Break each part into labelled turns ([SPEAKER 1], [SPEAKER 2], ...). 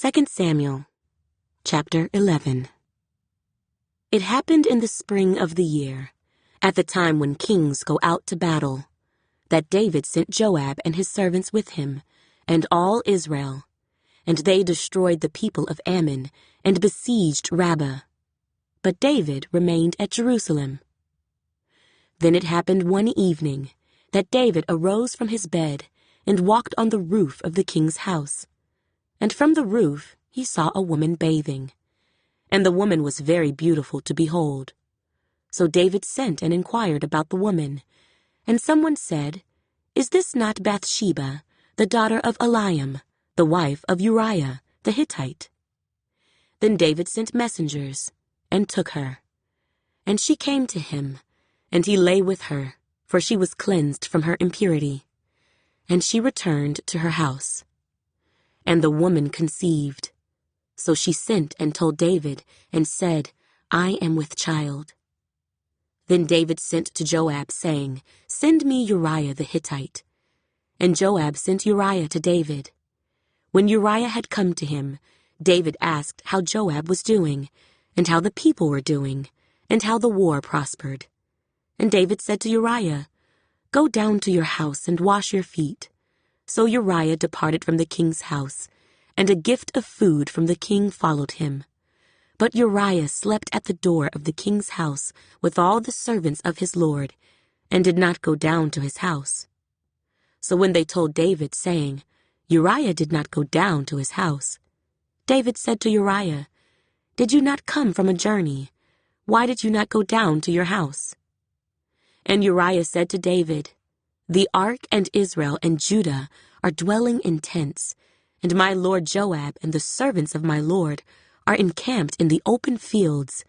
[SPEAKER 1] 2 Samuel, chapter 11. It happened in the spring of the year, at the time when kings go out to battle, that David sent Joab and his servants with him, and all Israel, and they destroyed the people of Ammon and besieged Rabbah. But David remained at Jerusalem. Then it happened one evening that David arose from his bed and walked on the roof of the king's house. And from the roof he saw a woman bathing, and the woman was very beautiful to behold. So David sent and inquired about the woman, and someone said, "Is this not Bathsheba, the daughter of Eliam, the wife of Uriah the Hittite?" Then David sent messengers, and took her. And she came to him, and he lay with her, for she was cleansed from her impurity. And she returned to her house. And the woman conceived. So she sent and told David, and said, "I am with child." Then David sent to Joab, saying, "Send me Uriah the Hittite." And Joab sent Uriah to David. When Uriah had come to him, David asked how Joab was doing, and how the people were doing, and how the war prospered. And David said to Uriah, "Go down to your house and wash your feet." So Uriah departed from the king's house, and a gift of food from the king followed him. But Uriah slept at the door of the king's house with all the servants of his lord, and did not go down to his house. So when they told David, saying, "Uriah did not go down to his house," David said to Uriah, "Did you not come from a journey? Why did you not go down to your house?" And Uriah said to David, "The ark and Israel and Judah are dwelling in tents, and my lord Joab and the servants of my lord are encamped in the open fields.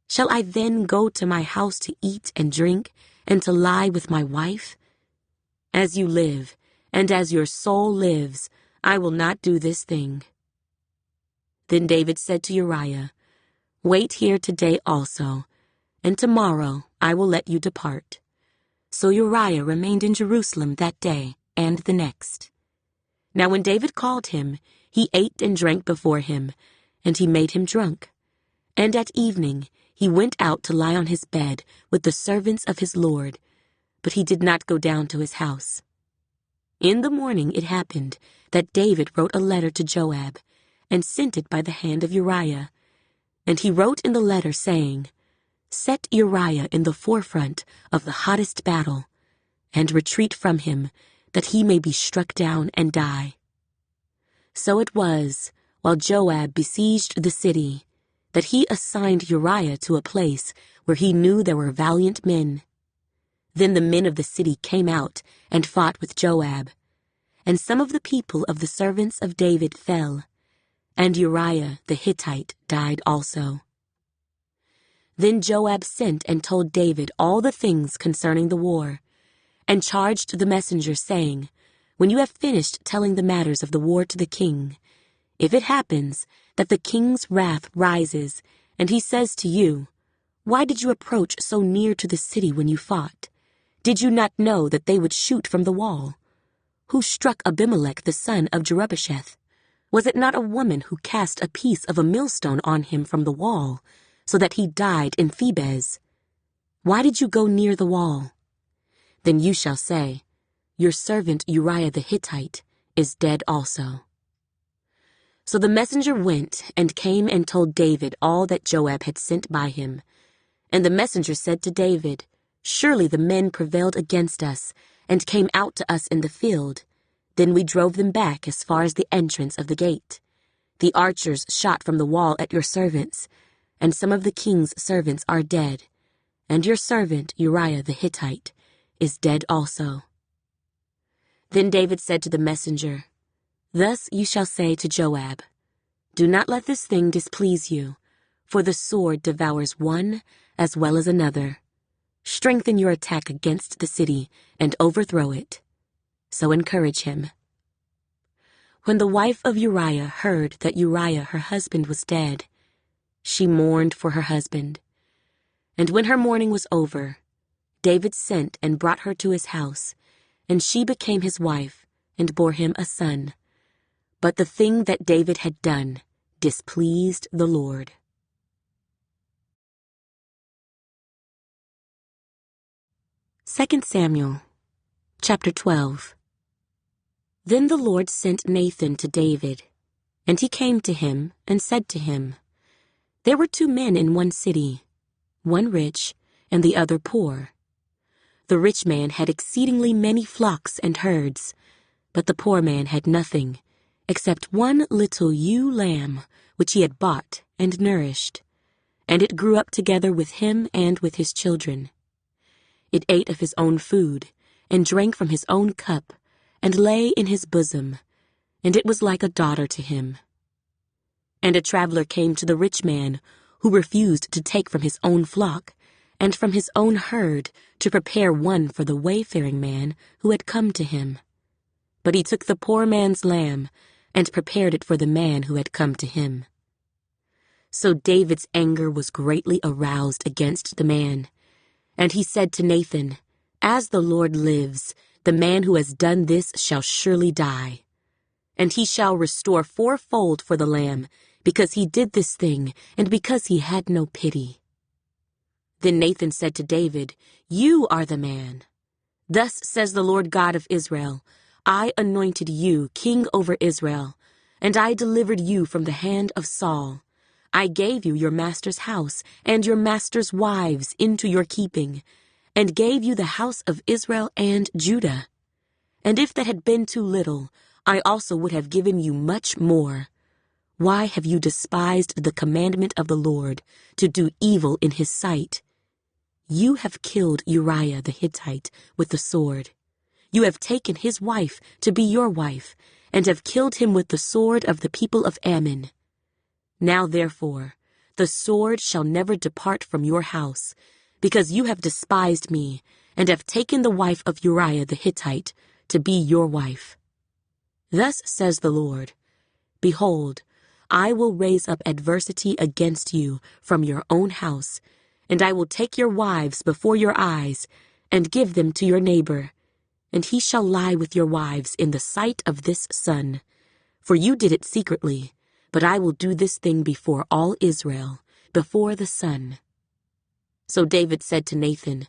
[SPEAKER 1] Shall I then go to my house to eat and drink, and to lie with my wife? As you live, and as your soul lives, I will not do this thing." Then David said to Uriah, "Wait here today also, and tomorrow I will let you depart." So Uriah remained in Jerusalem that day and the next. Now when David called him, he ate and drank before him, and he made him drunk. And at evening he went out to lie on his bed with the servants of his lord, but he did not go down to his house. In the morning it happened that David wrote a letter to Joab, and sent it by the hand of Uriah. And he wrote in the letter, saying, "Set Uriah in the forefront of the hottest battle, and retreat from him, that he may be struck down and die." So it was, while Joab besieged the city, that he assigned Uriah to a place where he knew there were valiant men. Then the men of the city came out and fought with Joab, and some of the people of the servants of David fell, and Uriah the Hittite died also. Then Joab sent and told David all the things concerning the war, and charged the messenger, saying, "When you have finished telling the matters of the war to the king, if it happens that the king's wrath rises, and he says to you, 'Why did you approach so near to the city when you fought? Did you not know that they would shoot from the wall? Who struck Abimelech the son of Jerubbesheth? Was it not a woman who cast a piece of a millstone on him from the wall, so that he died in Thebez? Why did you go near the wall?' Then you shall say, 'Your servant Uriah the Hittite is dead also.'" So the messenger went and came and told David all that Joab had sent by him. And the messenger said to David, "Surely the men prevailed against us, and came out to us in the field. Then we drove them back as far as the entrance of the gate. The archers shot from the wall at your servants, and some of the king's servants are dead, and your servant Uriah the Hittite is dead also." Then David said to the messenger, "Thus you shall say to Joab, 'Do not let this thing displease you, for the sword devours one as well as another. Strengthen your attack against the city and overthrow it.' So encourage him." When the wife of Uriah heard that Uriah her husband was dead, she mourned for her husband. And when her mourning was over, David sent and brought her to his house, and she became his wife and bore him a son. But the thing that David had done displeased the Lord. 2 Samuel, chapter 12. Then the Lord sent Nathan to David, and he came to him and said to him, There were 2 men in one city, one rich and the other poor. The rich man had exceedingly many flocks and herds, but the poor man had nothing, except one little ewe lamb, which he had bought and nourished, and it grew up together with him and with his children. It ate of his own food, and drank from his own cup, and lay in his bosom, and it was like a daughter to him. And a traveler came to the rich man, who refused to take from his own flock, and from his own herd, to prepare one for the wayfaring man who had come to him. But he took the poor man's lamb, and prepared it for the man who had come to him. So David's anger was greatly aroused against the man, and he said to Nathan, As the Lord lives, the man who has done this shall surely die. And he shall restore 4-fold for the lamb, because he did this thing, and because he had no pity. Then Nathan said to David, You are the man. Thus says the Lord God of Israel, I anointed you king over Israel, and I delivered you from the hand of Saul. I gave you your master's house and your master's wives into your keeping, and gave you the house of Israel and Judah. And if that had been too little, I also would have given you much more. Why have you despised the commandment of the Lord to do evil in his sight? You have killed Uriah the Hittite with the sword. You have taken his wife to be your wife, and have killed him with the sword of the people of Ammon. Now therefore, the sword shall never depart from your house, because you have despised me, and have taken the wife of Uriah the Hittite to be your wife. Thus says the Lord, Behold, I will raise up adversity against you from your own house, and I will take your wives before your eyes, and give them to your neighbor, and he shall lie with your wives in the sight of this sun. For you did it secretly, but I will do this thing before all Israel, before the sun. So David said to Nathan,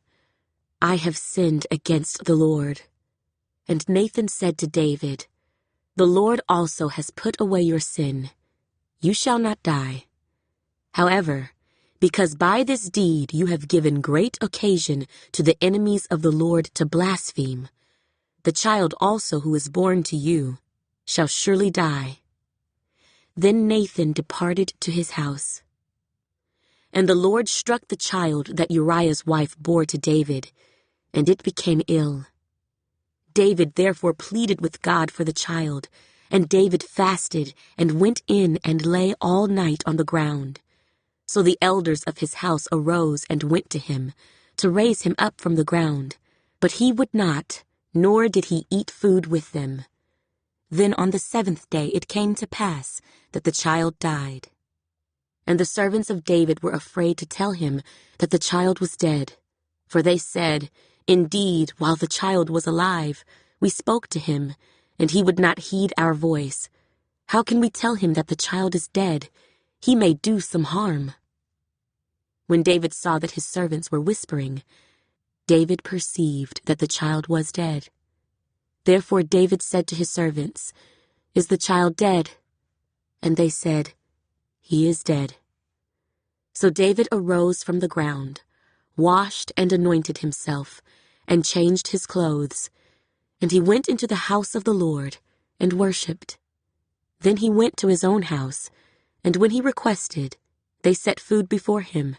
[SPEAKER 1] I have sinned against the Lord. And Nathan said to David, The Lord also has put away your sin. You shall not die. However, because by this deed you have given great occasion to the enemies of the Lord to blaspheme, the child also who is born to you shall surely die. Then Nathan departed to his house. And the Lord struck the child that Uriah's wife bore to David, and it became ill. David therefore pleaded with God for the child, and David fasted and went in and lay all night on the ground. So the elders of his house arose and went to him, to raise him up from the ground. But he would not, nor did he eat food with them. Then on the 7th day it came to pass that the child died. And the servants of David were afraid to tell him that the child was dead. For they said, Indeed, while the child was alive, we spoke to him, and he would not heed our voice. How can we tell him that the child is dead? He may do some harm. When David saw that his servants were whispering, David perceived that the child was dead. Therefore David said to his servants, Is the child dead? And they said, He is dead. So David arose from the ground, washed and anointed himself, and changed his clothes. And he went into the house of the Lord, and worshipped. Then he went to his own house, and when he requested, they set food before him,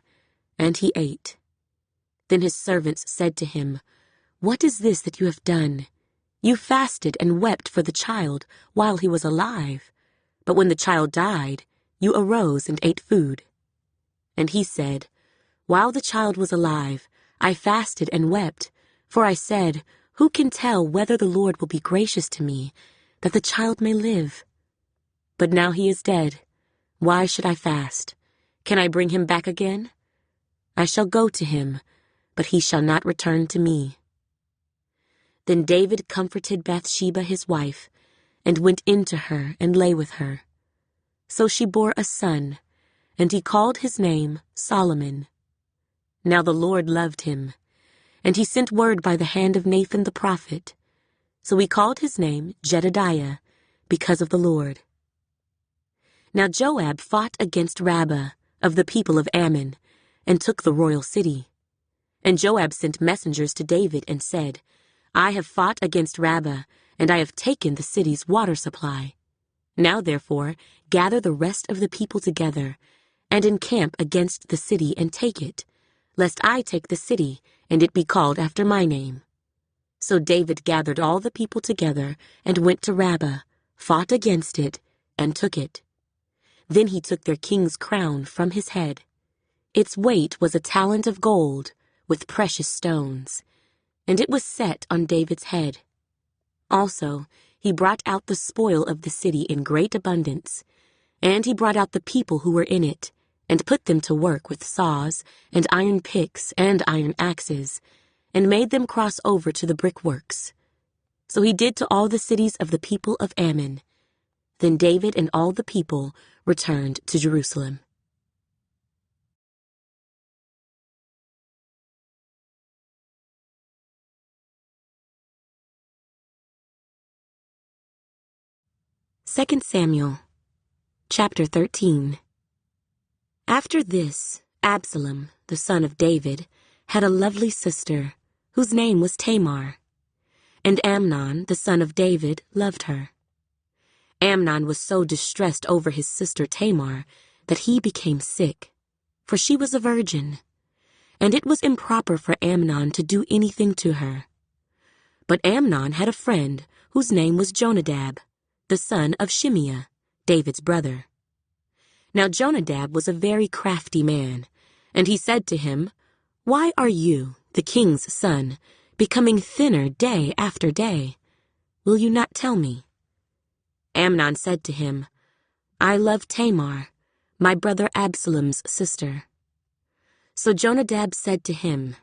[SPEAKER 1] and he ate. Then his servants said to him, What is this that you have done? You fasted and wept for the child while he was alive, but when the child died, you arose and ate food. And he said, While the child was alive, I fasted and wept, for I said, Who can tell whether the Lord will be gracious to me, that the child may live? But now he is dead. Why should I fast? Can I bring him back again? I shall go to him, but he shall not return to me. Then David comforted Bathsheba his wife, and went in to her and lay with her. So she bore a son, and he called his name Solomon. Now the Lord loved him, and he sent word by the hand of Nathan the prophet. So he called his name Jedediah, because of the Lord. Now Joab fought against Rabbah of the people of Ammon, and took the royal city. And Joab sent messengers to David and said, I have fought against Rabbah, and I have taken the city's water supply. Now therefore gather the rest of the people together, and encamp against the city and take it, lest I take the city, and it be called after my name. So David gathered all the people together, and went to Rabbah, fought against it, and took it. Then he took their king's crown from his head. Its weight was a talent of gold, with precious stones, and it was set on David's head. Also, he brought out the spoil of the city in great abundance, and he brought out the people who were in it, and put them to work with saws, and iron picks, and iron axes, and made them cross over to the brickworks. So he did to all the cities of the people of Ammon. Then David and all the people returned to Jerusalem. Second Samuel, chapter 13. After this, Absalom, the son of David, had a lovely sister, whose name was Tamar. And Amnon, the son of David, loved her. Amnon was so distressed over his sister Tamar that he became sick, for she was a virgin, and it was improper for Amnon to do anything to her. But Amnon had a friend whose name was Jonadab, the son of Shimeah, David's brother. Now Jonadab was a very crafty man, and he said to him, Why are you, the king's son, becoming thinner day after day? Will you not tell me? Amnon said to him, I love Tamar, my brother Absalom's sister. So Jonadab said to him,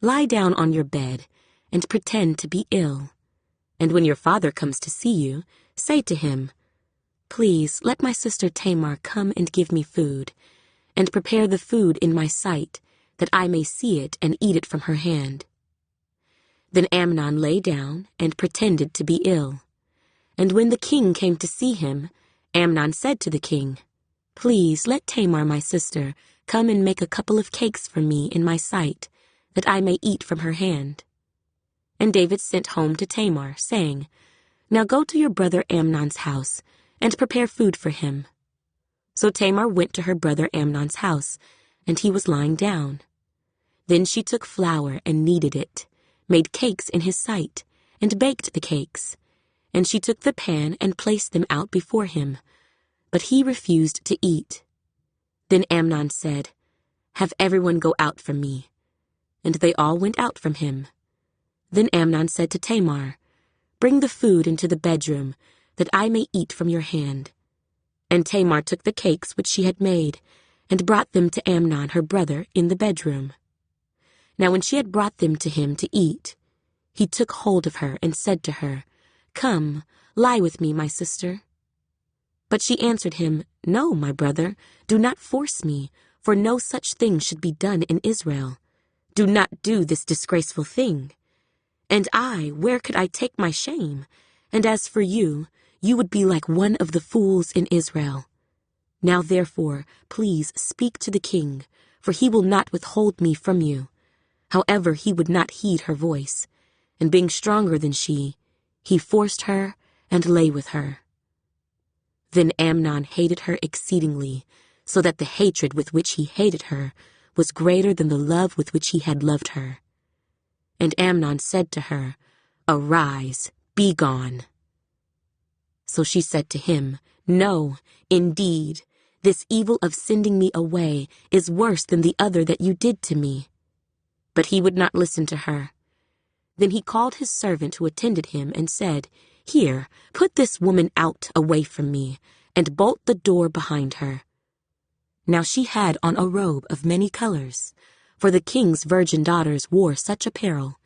[SPEAKER 1] Lie down on your bed and pretend to be ill. And when your father comes to see you, say to him, Please let my sister Tamar come and give me food, and prepare the food in my sight, that I may see it and eat it from her hand. Then Amnon lay down and pretended to be ill. And when the king came to see him, Amnon said to the king, Please let Tamar my sister come and make a couple of cakes for me in my sight, that I may eat from her hand. And David sent home to Tamar, saying, Now go to your brother Amnon's house, and prepare food for him. So Tamar went to her brother Amnon's house, and he was lying down. Then she took flour and kneaded it, made cakes in his sight, and baked the cakes. And she took the pan and placed them out before him, but he refused to eat. Then Amnon said, Have everyone go out from me. And they all went out from him. Then Amnon said to Tamar, Bring the food into the bedroom, that I may eat from your hand. And Tamar took the cakes which she had made, and brought them to Amnon her brother in the bedroom. Now when she had brought them to him to eat, he took hold of her and said to her, Come, lie with me, my sister. But she answered him, No, my brother, do not force me, for no such thing should be done in Israel. Do not do this disgraceful thing. And I, where could I take my shame? And as for you, you would be like one of the fools in Israel. Now therefore, please speak to the king, for he will not withhold me from you. However, he would not heed her voice, and being stronger than she, he forced her and lay with her. Then Amnon hated her exceedingly, so that the hatred with which he hated her was greater than the love with which he had loved her. And Amnon said to her, Arise, be gone. So she said to him, No, indeed, this evil of sending me away is worse than the other that you did to me. But he would not listen to her. Then he called his servant who attended him and said, Here, put this woman out away from me, and bolt the door behind her. Now she had on a robe of many colors, for the king's virgin daughters wore such apparel.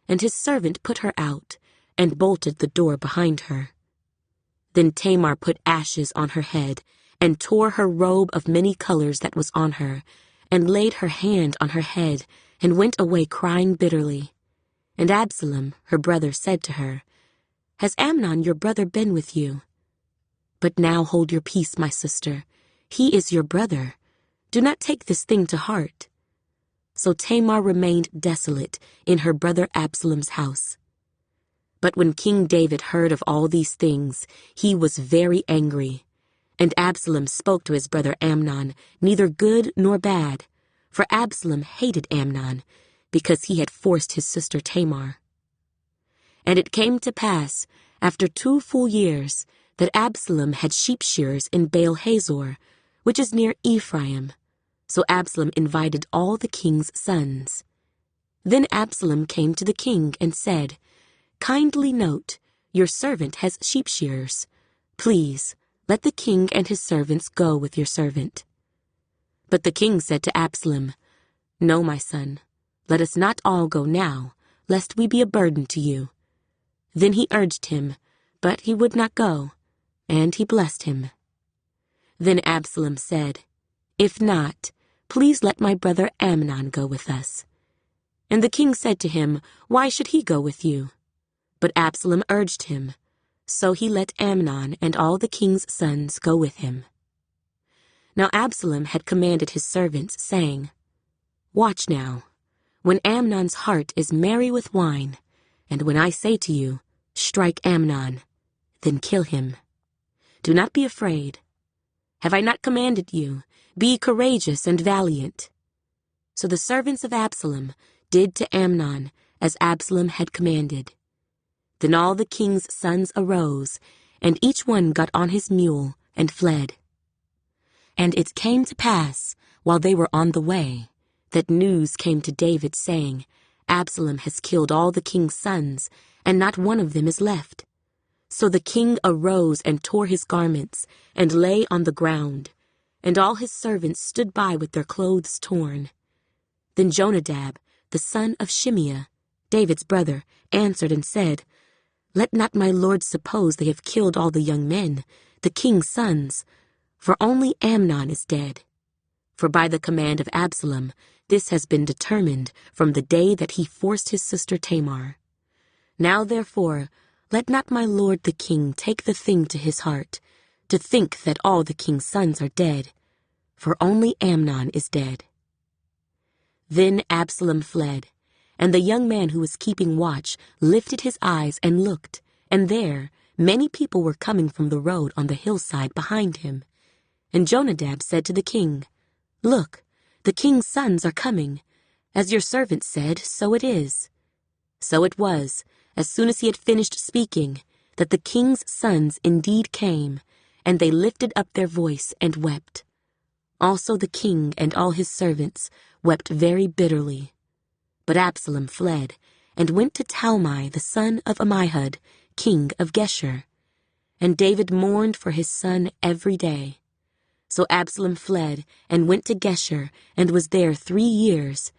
[SPEAKER 1] And his servant put her out, and bolted the door behind her. Then Tamar put ashes on her head, and tore her robe of many colors that was on her, and laid her hand on her head, and went away crying bitterly. And Absalom, her brother, said to her, "Has Amnon your brother been with you? But now hold your peace, my sister. He is your brother. Do not take this thing to heart." So Tamar remained desolate in her brother Absalom's house. But when King David heard of all these things, he was very angry. And Absalom spoke to his brother Amnon, neither good nor bad, for Absalom hated Amnon, because he had forced his sister Tamar. And it came to pass, after 2 full years, that Absalom had sheep shearers in Baal-hazor, which is near Ephraim. So Absalom invited all the king's sons. Then Absalom came to the king and said, "Kindly note, your servant has sheep shearers. Please, let the king and his servants go with your servant." But the king said to Absalom, "No, my son, let us not all go now, lest we be a burden to you." Then he urged him, but he would not go, and he blessed him. Then Absalom said, "If not, please let my brother Amnon go with us." And the king said to him, "Why should he go with you?" But Absalom urged him, so he let Amnon and all the king's sons go with him. Now Absalom had commanded his servants, saying, "Watch now, when Amnon's heart is merry with wine, and when I say to you, 'Strike Amnon,' then kill him. Do not be afraid. Have I not commanded you, 'Be courageous and valiant'?" So the servants of Absalom did to Amnon as Absalom had commanded. Then all the king's sons arose, and each one got on his mule and fled. And it came to pass, while they were on the way, that news came to David, saying, "Absalom has killed all the king's sons, and not one of them is left." So the king arose and tore his garments, and lay on the ground, and all his servants stood by with their clothes torn. Then Jonadab, the son of Shimeah, David's brother, answered and said, "Let not my lord suppose they have killed all the young men, the king's sons, for only Amnon is dead. For by the command of Absalom, this has been determined from the day that he forced his sister Tamar. Now therefore, let not my lord the king take the thing to his heart, to think that all the king's sons are dead, for only Amnon is dead." Then Absalom fled, and the young man who was keeping watch lifted his eyes and looked, and there many people were coming from the road on the hillside behind him. And Jonadab said to the king, "Look, the king's sons are coming. As your servant said, so it is." So it was, as soon as he had finished speaking, that the king's sons indeed came, and they lifted up their voice and wept. Also the king and all his servants wept very bitterly. But Absalom fled, and went to Talmai the son of Ammihud, king of Geshur. And David mourned for his son every day. So Absalom fled, and went to Geshur, and was there 3 years.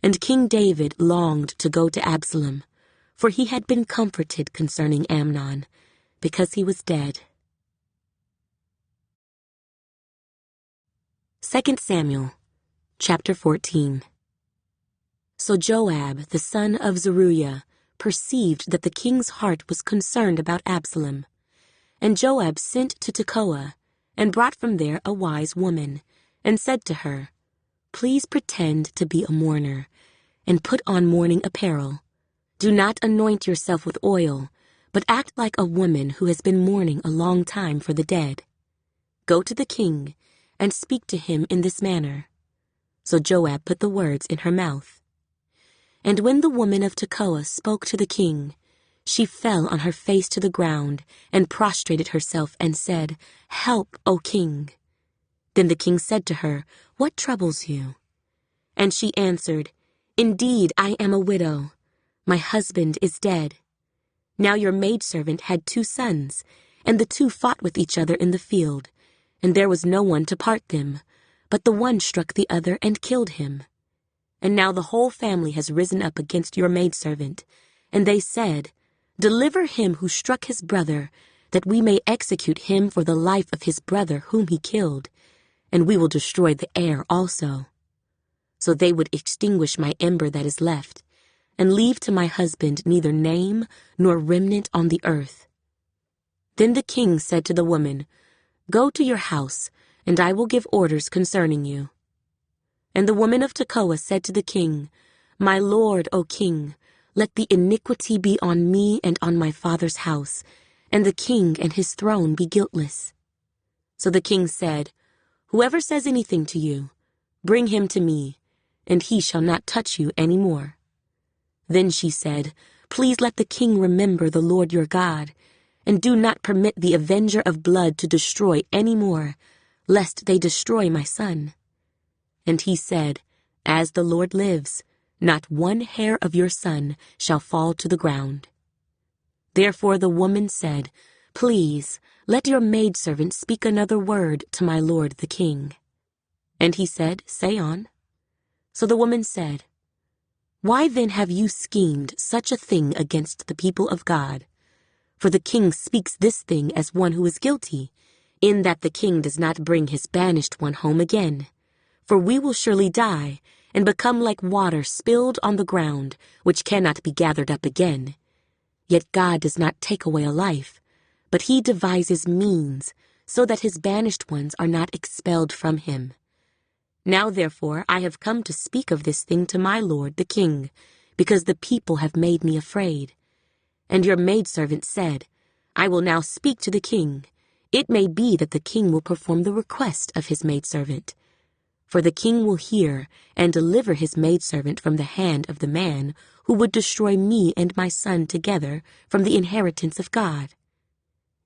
[SPEAKER 1] And King David longed to go to Absalom, for he had been comforted concerning Amnon, because he was dead. 2 Samuel, chapter 14. So Joab, the son of Zeruiah, perceived that the king's heart was concerned about Absalom. And Joab sent to Tekoa, and brought from there a wise woman, and said to her, "Please pretend to be a mourner, and put on mourning apparel. Do not anoint yourself with oil, but act like a woman who has been mourning a long time for the dead. Go to the king, and speak to him in this manner." So Joab put the words in her mouth. And when the woman of Tekoa spoke to the king, she fell on her face to the ground, and prostrated herself, and said, "Help, O king." Then the king said to her, "What troubles you?" And she answered, "Indeed, I am a widow. My husband is dead. Now your maidservant had 2 sons, and the 2 fought with each other in the field, and there was no one to part them, but the one struck the other and killed him. And now the whole family has risen up against your maidservant, and they said, 'Deliver him who struck his brother, that we may execute him for the life of his brother whom he killed, and we will destroy the heir also. So they would extinguish my ember that is left, and leave to my husband neither name nor remnant on the earth." Then the king said to the woman, "Go to your house, and I will give orders concerning you." And the woman of Tekoa said to the king, "My lord, O king, let the iniquity be on me and on my father's house, and the king and his throne be guiltless." So the king said, "Whoever says anything to you, bring him to me, and he shall not touch you any more." Then she said, "Please let the king remember the Lord your God, and do not permit the avenger of blood to destroy any more, lest they destroy my son." And he said, "As the Lord lives, not one hair of your son shall fall to the ground." Therefore the woman said, "Please, let your maidservant speak another word to my lord the king." And he said, "Say on." So the woman said, "Why then have you schemed such a thing against the people of God? For the king speaks this thing as one who is guilty, in that the king does not bring his banished one home again. For we will surely die, and become like water spilled on the ground, which cannot be gathered up again. Yet God does not take away a life, but he devises means, so that his banished ones are not expelled from him. Now therefore I have come to speak of this thing to my lord the king, because the people have made me afraid. And your maidservant said, I will now speak to the king. It may be that the king will perform the request of his maidservant. For the king will hear and deliver his maidservant from the hand of the man who would destroy me and my son together from the inheritance of God.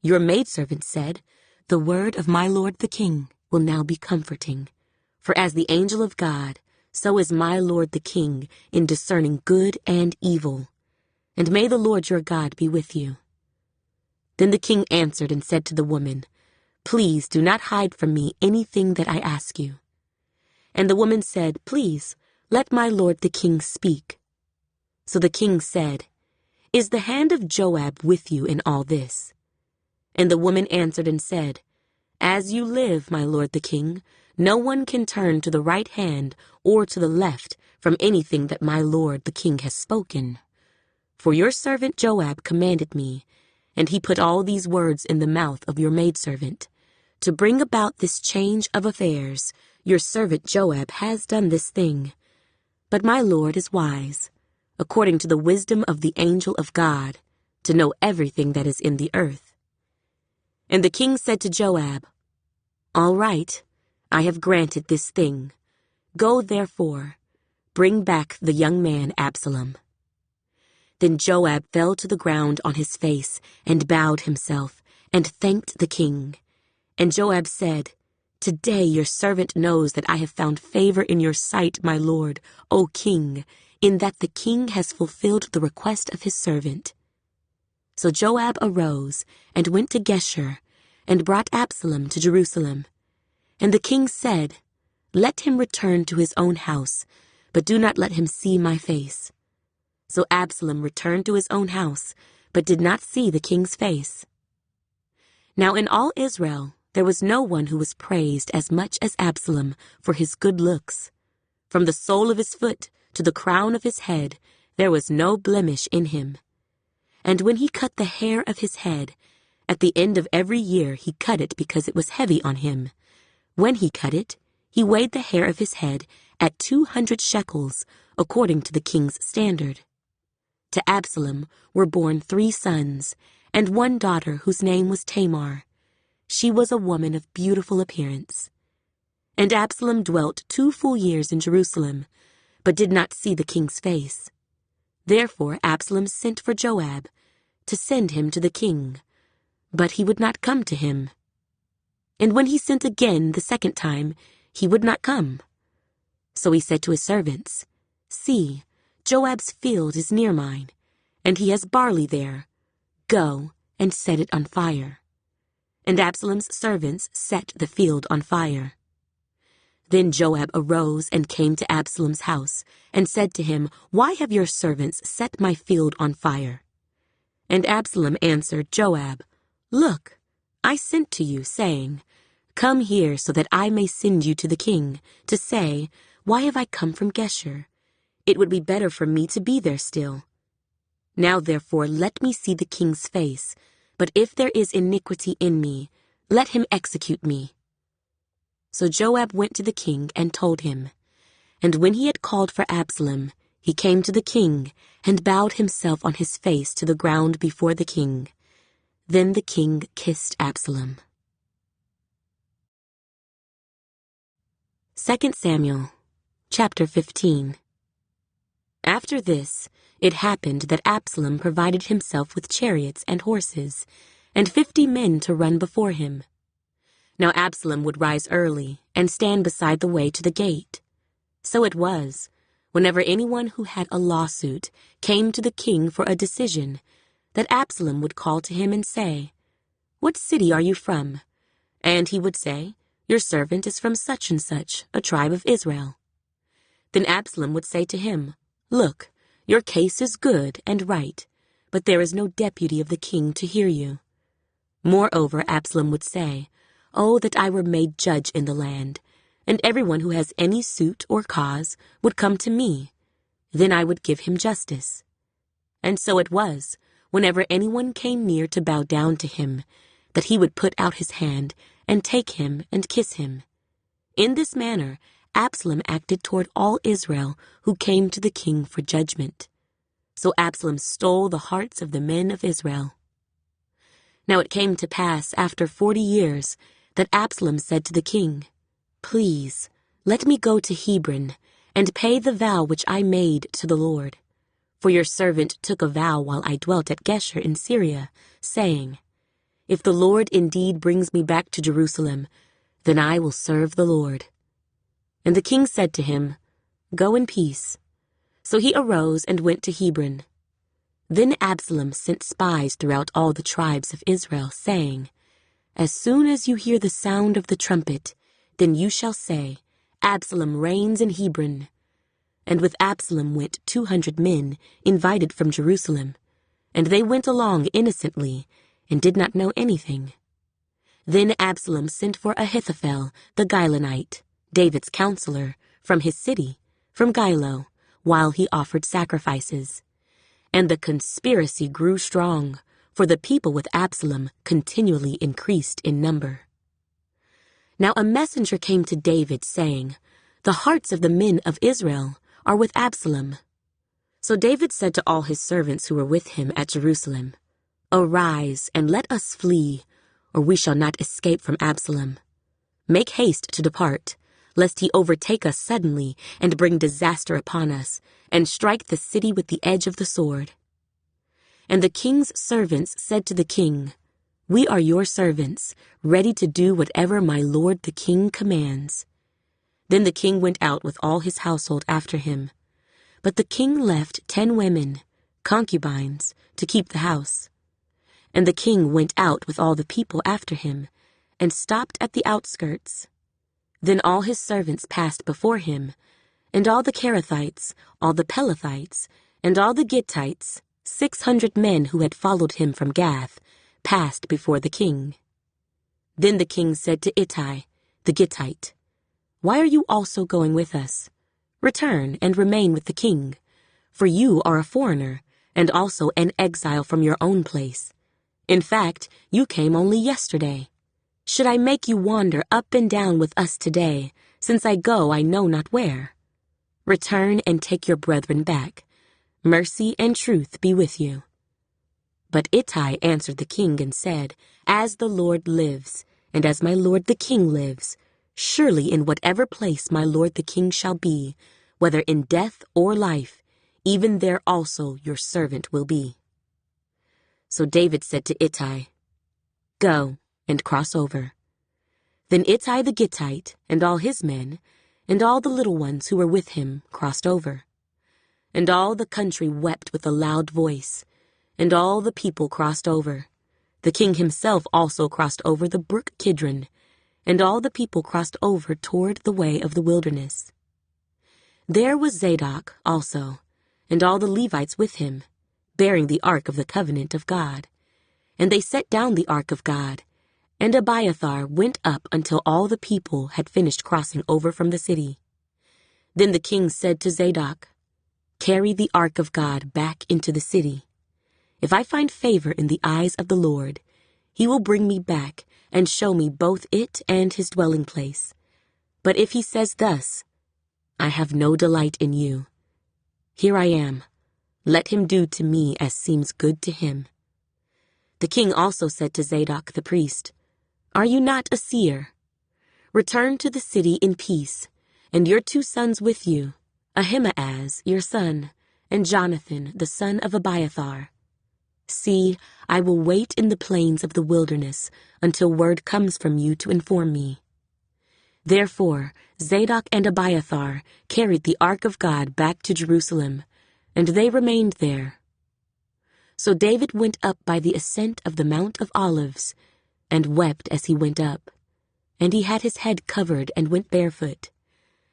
[SPEAKER 1] Your maidservant said, The word of my lord the king will now be comforting. For as the angel of God, so is my lord the king in discerning good and evil. And may the Lord your God be with you." Then the king answered and said to the woman, "Please do not hide from me anything that I ask you." And the woman said, "Please, let my lord the king speak." So the king said, "Is the hand of Joab with you in all this?" And the woman answered and said, "As you live, my lord the king, no one can turn to the right hand or to the left from anything that my lord the king has spoken. For your servant Joab commanded me, and he put all these words in the mouth of your maidservant. To bring about this change of affairs, your servant Joab has done this thing. But my lord is wise, according to the wisdom of the angel of God, to know everything that is in the earth." And the king said to Joab, "All right, I have granted this thing. Go therefore, bring back the young man Absalom." Then Joab fell to the ground on his face and bowed himself and thanked the king. And Joab said, "Today your servant knows that I have found favor in your sight, my lord, O king, in that the king has fulfilled the request of his servant." So Joab arose and went to Geshur and brought Absalom to Jerusalem. And the king said, "Let him return to his own house, but do not let him see my face." So Absalom returned to his own house, but did not see the king's face. Now in all Israel there was no one who was praised as much as Absalom for his good looks. From the sole of his foot to the crown of his head there was no blemish in him. And when he cut the hair of his head, at the end of every year he cut it because it was heavy on him. When he cut it, he weighed the hair of his head at 200 shekels, according to the king's standard. To Absalom were born 3 sons, and 1 daughter whose name was Tamar. She was a woman of beautiful appearance. And Absalom dwelt 2 full years in Jerusalem, but did not see the king's face. Therefore Absalom sent for Joab, to send him to the king, but he would not come to him. And when he sent again the 2nd time, he would not come. So he said to his servants, "See, Joab's field is near mine, and he has barley there. Go and set it on fire." And Absalom's servants set the field on fire. Then Joab arose and came to Absalom's house, and said to him, "Why have your servants set my field on fire?" And Absalom answered Joab, "Look, I sent to you, saying, 'Come here so that I may send you to the king, to say, Why have I come from Geshur? It would be better for me to be there still.' Now therefore let me see the king's face, but if there is iniquity in me, let him execute me." So Joab went to the king and told him. And when he had called for Absalom, he came to the king and bowed himself on his face to the ground before the king. Then the king kissed Absalom. 2 Samuel, chapter 15. After this, it happened that Absalom provided himself with chariots and horses, and 50 men to run before him. Now Absalom would rise early and stand beside the way to the gate. So it was, whenever anyone who had a lawsuit came to the king for a decision, that Absalom would call to him and say, "What city are you from?" And he would say, "Your servant is from such and such, a tribe of Israel." Then Absalom would say to him, "Look, your case is good and right, but there is no deputy of the king to hear you." Moreover, Absalom would say, "Oh, that I were made judge in the land, and everyone who has any suit or cause would come to me. Then I would give him justice." And so it was, whenever anyone came near to bow down to him, that he would put out his hand and take him and kiss him. In this manner, Absalom acted toward all Israel who came to the king for judgment. So Absalom stole the hearts of the men of Israel. Now it came to pass after 40 years that Absalom said to the king, "Please, let me go to Hebron and pay the vow which I made to the Lord. For your servant took a vow while I dwelt at Geshur in Syria, saying, 'If the Lord indeed brings me back to Jerusalem, then I will serve the Lord.'" And the king said to him, "Go in peace." So he arose and went to Hebron. Then Absalom sent spies throughout all the tribes of Israel, saying, "As soon as you hear the sound of the trumpet, then you shall say, 'Absalom reigns in Hebron.'" And with Absalom went 200 men invited from Jerusalem, and they went along innocently and did not know anything. Then Absalom sent for Ahithophel the Gilonite, David's counselor, from his city, from Gilo, while he offered sacrifices. And the conspiracy grew strong, for the people with Absalom continually increased in number. Now a messenger came to David, saying, "The hearts of the men of Israel are with Absalom." So David said to all his servants who were with him at Jerusalem, "Arise, and let us flee, or we shall not escape from Absalom. Make haste to depart, lest he overtake us suddenly and bring disaster upon us, and strike the city with the edge of the sword." And the king's servants said to the king, "We are your servants, ready to do whatever my lord the king commands." Then the king went out with all his household after him. But the king left 10 women, concubines, to keep the house. And the king went out with all the people after him, and stopped at the outskirts. Then all his servants passed before him, and all the Kerethites, all the Pelethites, and all the Gittites, 600 men who had followed him from Gath, passed before the king. Then the king said to Ittai, the Gittite, "Why are you also going with us? Return and remain with the king, for you are a foreigner, and also an exile from your own place. In fact, you came only yesterday. Should I make you wander up and down with us today, since I go I know not where? Return and take your brethren back. Mercy and truth be with you." But Ittai answered the king and said, "As the Lord lives, and as my lord the king lives, surely in whatever place my lord the king shall be, whether in death or life, even there also your servant will be." So David said to Ittai, "Go and cross over." Then Ittai the Gittite and all his men, and all the little ones who were with him, crossed over. And all the country wept with a loud voice, and all the people crossed over. The king himself also crossed over the brook Kidron, and all the people crossed over toward the way of the wilderness. There was Zadok also, and all the Levites with him, bearing the ark of the covenant of God. And they set down the ark of God, and Abiathar went up until all the people had finished crossing over from the city. Then the king said to Zadok, "Carry the ark of God back into the city. If I find favor in the eyes of the Lord, he will bring me back and show me both it and his dwelling place. But if he says thus, 'I have no delight in you,' here I am. Let him do to me as seems good to him." The king also said to Zadok the priest, "Are you not a seer? Return to the city in peace, and your 2 sons with you, Ahimaaz your son, and Jonathan the son of Abiathar. See, I will wait in the plains of the wilderness until word comes from you to inform me." Therefore Zadok and Abiathar carried the ark of God back to Jerusalem, and they remained there. So David went up by the ascent of the Mount of Olives, and wept as he went up. And he had his head covered and went barefoot.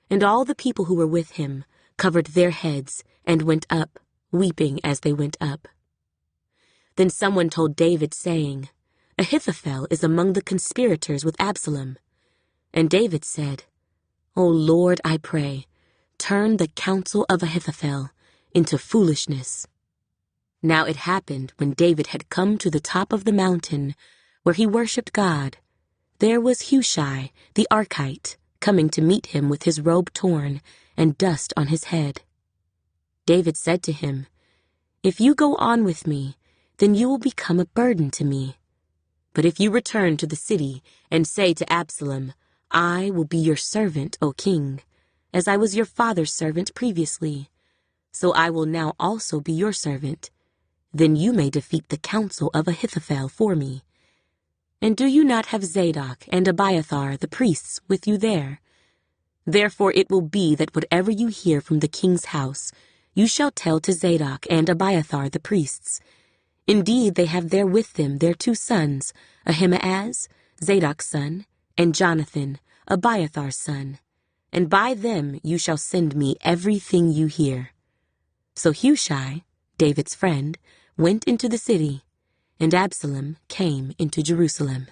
[SPEAKER 1] And all the people who were with him covered their heads and went up, weeping as they went up. Then someone told David, saying, "Ahithophel is among the conspirators with Absalom." And David said, "O Lord, I pray, turn the counsel of Ahithophel into foolishness." Now it happened when David had come to the top of the mountain where he worshipped God, there was Hushai the Archite coming to meet him with his robe torn and dust on his head. David said to him, "If you go on with me, then you will become a burden to me. But if you return to the city and say to Absalom, 'I will be your servant, O king, as I was your father's servant previously, so I will now also be your servant,' then you may defeat the counsel of Ahithophel for me. And do you not have Zadok and Abiathar the priests with you there? Therefore it will be that whatever you hear from the king's house, you shall tell to Zadok and Abiathar the priests. Indeed, they have there with them their 2 sons, Ahimaaz, Zadok's son, and Jonathan, Abiathar's son, and by them you shall send me everything you hear." So Hushai, David's friend, went into the city, and Absalom came into Jerusalem.